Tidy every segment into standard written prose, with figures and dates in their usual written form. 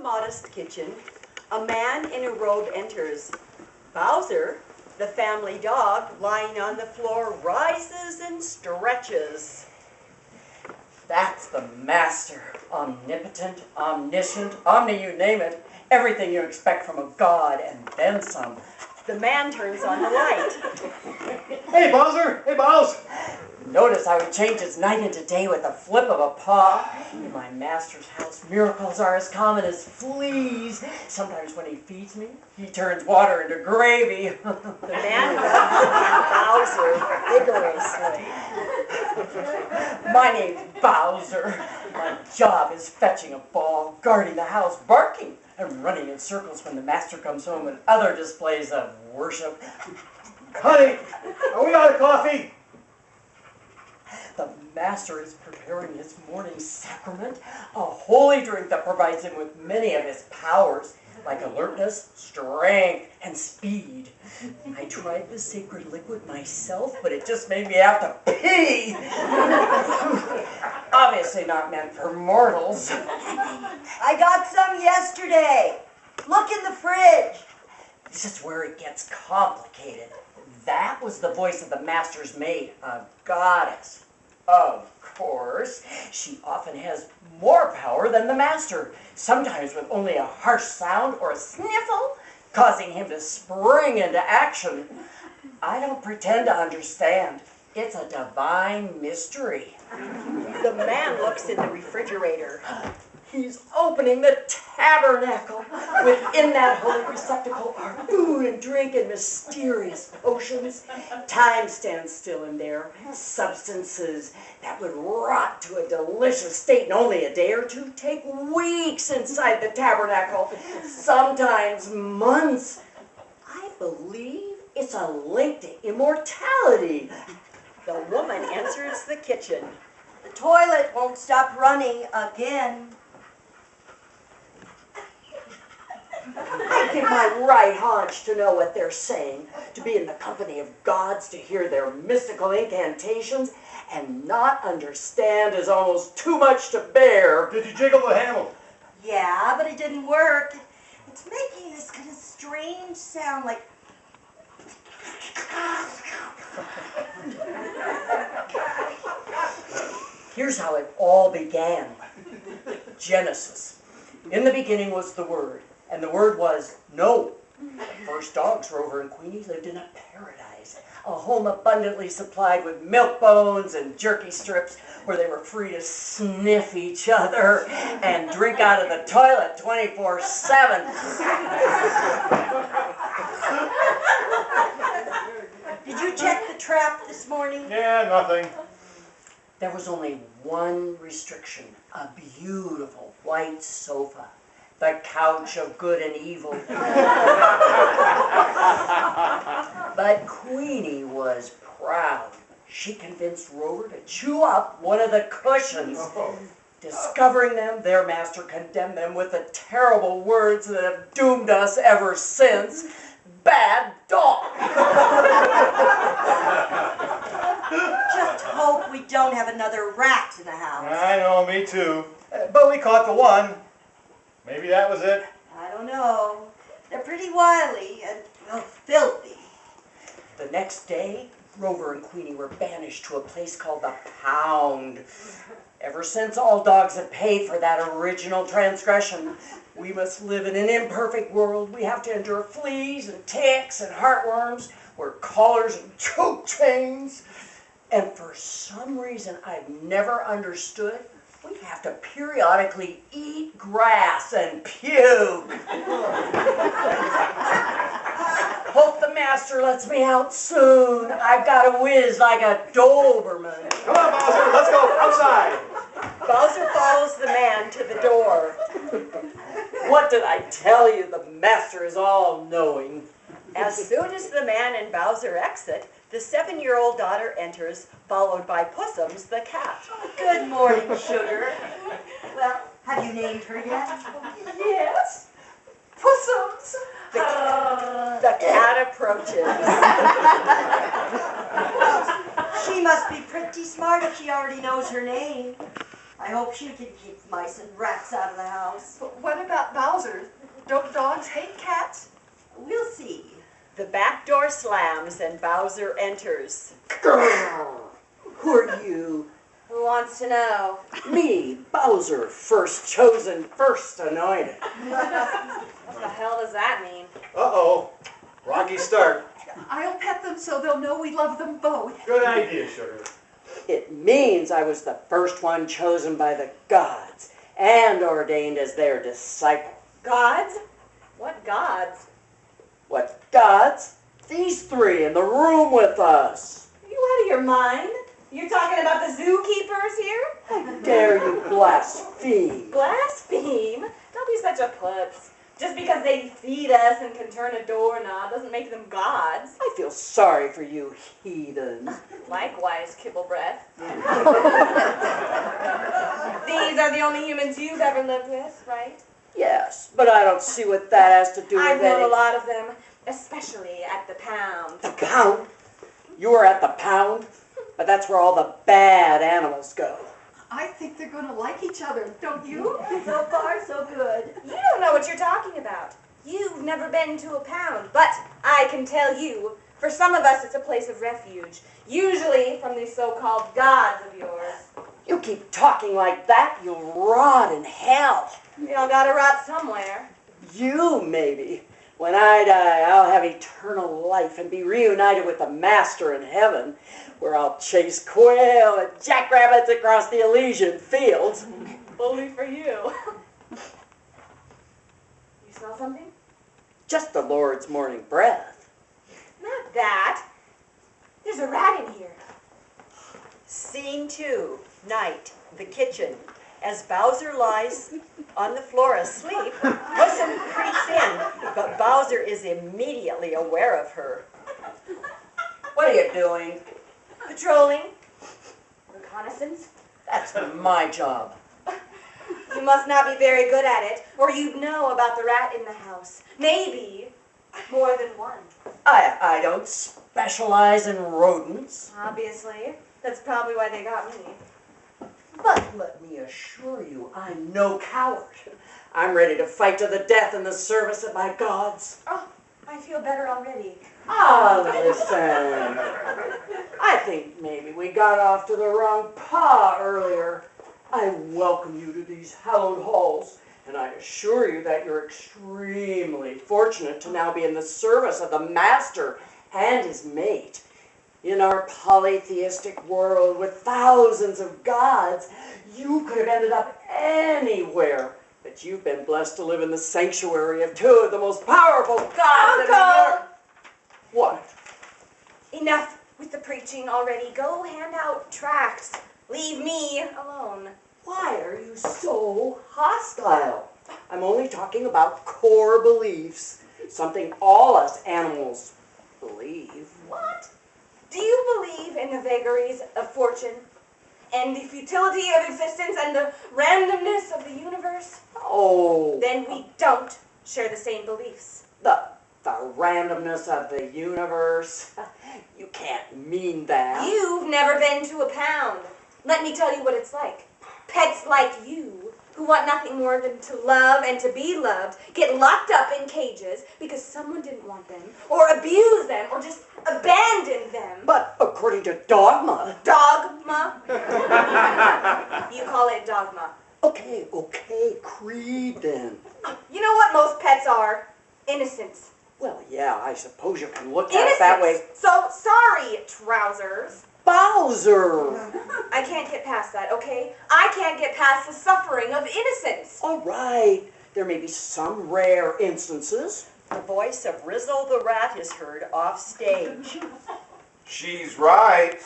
modest kitchen, a man in a robe enters. Bowser, the family dog, lying on the floor, rises and stretches. That's the master. Omnipotent, omniscient, you name it. Everything you expect from a god, and then some. The man turns on the light. Hey, Bowser! Hey, Bows! Notice how he changes night into day with a flip of a paw. In my master's house, miracles are as common as fleas. Sometimes when he feeds me, he turns water into gravy. The man rubs Bowser vigorously. My name's Bowser. My job is fetching a ball, guarding the house, barking, and running in circles when the master comes home, and other displays of worship. Honey, are we out of coffee? The master is preparing his morning sacrament, a holy drink that provides him with many of his powers, like alertness, strength, and speed. I tried the sacred liquid myself, but it just made me have to pee. Obviously not meant for mortals. I got some yesterday. Look in the fridge. This is where it gets complicated. That was the voice of the master's maid, a goddess. Of course, she often has more power than the master, sometimes with only a harsh sound or a sniffle, causing him to spring into action. I don't pretend to understand. It's a divine mystery. The man looks in the refrigerator. He's opening the tabernacle. Within that holy receptacle are food and drink and mysterious potions. Time stands still in there. Substances that would rot to a delicious state in only a day or two take weeks inside the tabernacle, sometimes months. I believe it's a link to immortality. The woman enters the kitchen. The toilet won't stop running again. I give my right haunch to know what they're saying, to be in the company of gods, to hear their mystical incantations, and not understand is almost too much to bear. Did you jiggle the handle? Yeah, but it didn't work. It's making this kind of strange sound like... Here's how it all began. Genesis. In the beginning was the Word, and the Word was no. The first dogs, Rover and Queenie, lived in a paradise, a home abundantly supplied with milk bones and jerky strips where they were free to sniff each other and drink out of the toilet 24/7. Did you check the trap this morning? Yeah, nothing. There was only one restriction, a beautiful white sofa, the couch of good and evil. But Queenie was proud. She convinced Rover to chew up one of the cushions. Discovering them, their master condemned them with the terrible words that have doomed us ever since. Bad dog. Just hope we don't have another rat in the house. I know, me too. But we caught the one. Maybe that was it. I don't know. They're pretty wily and, well, filthy. The next day, Rover and Queenie were banished to a place called the Pound. Ever since all dogs have paid for that original transgression, we must live in an imperfect world. We have to endure fleas and ticks and heartworms, wear collars and choke chains. And for some reason I've never understood, we have to periodically eat grass and puke. Hope the master lets me out soon. I've got to whiz like a Doberman. Come on, Bowser, let's go outside. Bowser follows the man to the door. What did I tell you? The master is all-knowing. As soon as the man and Bowser exit, the 7-year-old daughter enters, followed by Pussums the cat. Good morning, sugar. Well, have you named her yet? Yes, Pussums. The cat approaches. She must be pretty smart if she already knows her name. I hope she can keep mice and rats out of the house. But what about Bowser? Bowser, don't dogs hate cats? We'll see. The back door slams and Bowser enters. Who are you? Who wants to know? Me, Bowser, first chosen, first anointed. What the hell does that mean? Uh-oh. Rocky start. I'll pet them so they'll know we love them both. Good idea, Sugar. It means I was the first one chosen by the gods and ordained as their disciple. Gods? What gods? What gods? These three in the room with us. Are you out of your mind? You're talking about the zookeepers here? How dare you blaspheme? Blaspheme? Don't be such a putz. Just because they feed us and can turn a doorknob doesn't make them gods. I feel sorry for you, heathens. Likewise, kibble breath. These are the only humans you've ever lived with, right? Yes, but I don't see what that has to do with I've known a any... lot of them, especially at the pound. The pound? You were at the pound? But that's where all the bad animals go. I think they're going to like each other, don't you? So far, so good. You don't know what you're talking about. You've never been to a pound, but I can tell you, for some of us it's a place of refuge, usually from these so-called gods of yours. You keep talking like that, you'll rot in hell. We all gotta rot somewhere. You, maybe. When I die, I'll have eternal life and be reunited with the Master in heaven, where I'll chase quail and jackrabbits across the Elysian fields. Bully for you. You smell something? Just the Lord's morning breath. Not that. There's a rat in here. Scene 2, night, the kitchen. As Bowser lies on the floor asleep, Pussum creeps in, but Bowser is immediately aware of her. What are you doing? Patrolling. Reconnaissance. That's my job. You must not be very good at it, or you'd know about the rat in the house. Maybe more than one. I don't specialize in rodents. Obviously. That's probably why they got me. But let me assure you, I'm no coward. I'm ready to fight to the death in the service of my gods. Oh, I feel better already. Ah, listen. I think maybe we got off to the wrong paw earlier. I welcome you to these hallowed halls, and I assure you that you're extremely fortunate to now be in the service of the Master and his mate. In our polytheistic world with thousands of gods, you could have ended up anywhere. But you've been blessed to live in the sanctuary of two of the most powerful gods in the universe. What? Enough with the preaching already. Go hand out tracts. Leave me alone. Why are you so hostile? I'm only talking about core beliefs. Something all us animals believe. What? Do you believe in the vagaries of fortune and the futility of existence and the randomness of the universe? Oh. Then we don't share the same beliefs. The randomness of the universe. You can't mean that. You've never been to a pound. Let me tell you what it's like. Pets like you, who want nothing more than to love and to be loved, get locked up in cages because someone didn't want them, or abuse them, or just abandon them. But according to dogma. Dogma? You call it dogma. Okay, creed then. You know what most pets are? Innocents. Well, yeah, I suppose you can look at it that way. So sorry, trousers. Bowser! I can't get past that, okay? I can't get past the suffering of innocence. All right, there may be some rare instances. The voice of Rizzo the rat is heard off stage. She's right.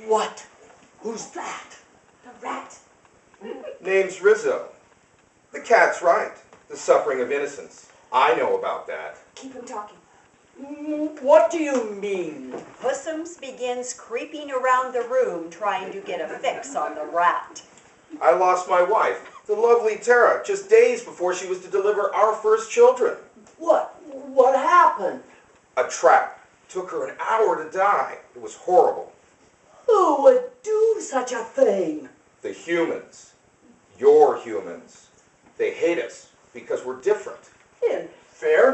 What? Who's that? The rat. Name's Rizzo. The cat's right. The suffering of innocence. I know about that. Keep him talking. What do you mean? Pussums begins creeping around the room trying to get a fix on the rat. I lost my wife, the lovely Tara, just days before she was to deliver our first children. What happened? A trap. Took her an hour to die. It was horrible. Who would do such a thing? The humans. Your humans. They hate us because we're different.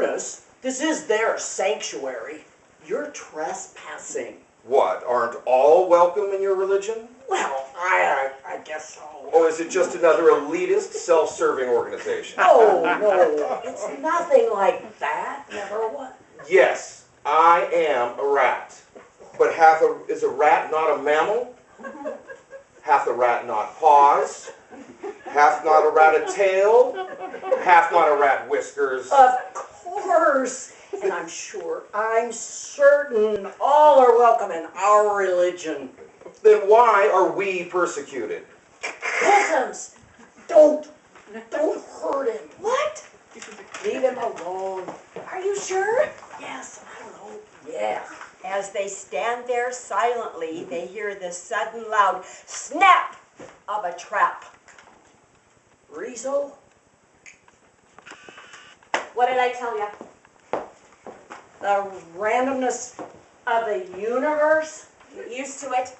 goodness, this is their sanctuary. You're trespassing. What, aren't all welcome in your religion? Well, I guess so. Or is it just another elitist, self-serving organization? Oh, no, it's nothing like that. Never was. Yes, I am a rat. But is a rat not a mammal? Hath a rat not paws? Hath not a rat a tail? Hath not a rat whiskers? Of course. And I'm certain all are welcome in our religion. Then why are we persecuted? Pilgrims, don't hurt him. What? Leave him alone. Are you sure? Yes, I don't know. Yeah. As they stand there silently, they hear the sudden loud snap of a trap. Riesel, What did I tell you? the randomness of the universe. Get used to it.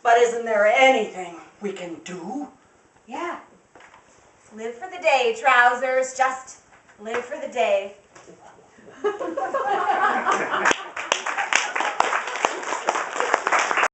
But isn't there anything we can do? Yeah. Live for the day, Trousers. Just live for the day.